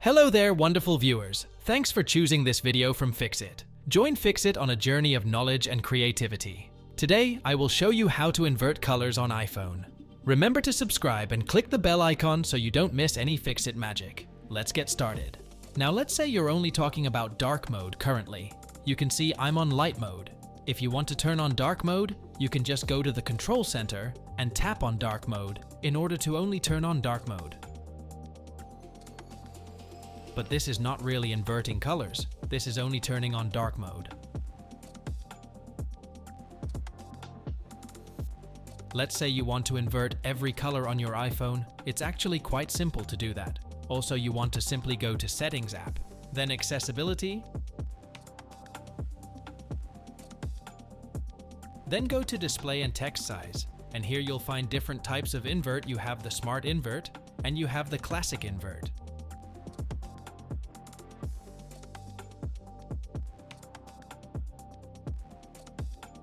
Hello there, wonderful viewers. Thanks for choosing this video from Fixit. Join Fixit on a journey of knowledge and creativity. Today, I will show you how to invert colors on iPhone. Remember to subscribe and click the bell icon so you don't miss any Fixit magic. Let's get started. Now let's say you're only talking about dark mode currently. You can see I'm on light mode. If you want to turn on dark mode, you can just go to the control center and tap on dark mode in order to only turn on dark mode. But this is not really inverting colors. This is only turning on dark mode. Let's say you want to invert every color on your iPhone. It's actually quite simple to do that. Also, you want to simply go to Settings app, then Accessibility, then go to Display and Text Size. And here you'll find different types of invert. You have the Smart Invert and you have the Classic Invert.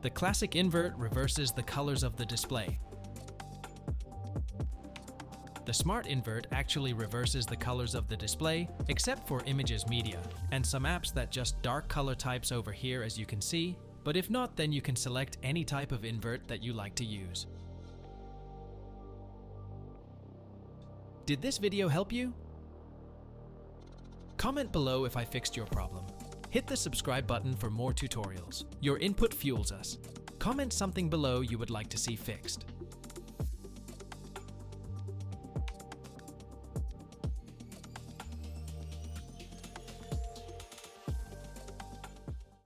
The Classic Invert reverses the colors of the display. The Smart Invert actually reverses the colors of the display, except for Images Media, and some apps that just dark color types over here as you can see, but if not, then you can select any type of invert that you like to use. Did this video help you? Comment below if I fixed your problem. Hit the subscribe button for more tutorials. Your input fuels us. Comment something below you would like to see fixed.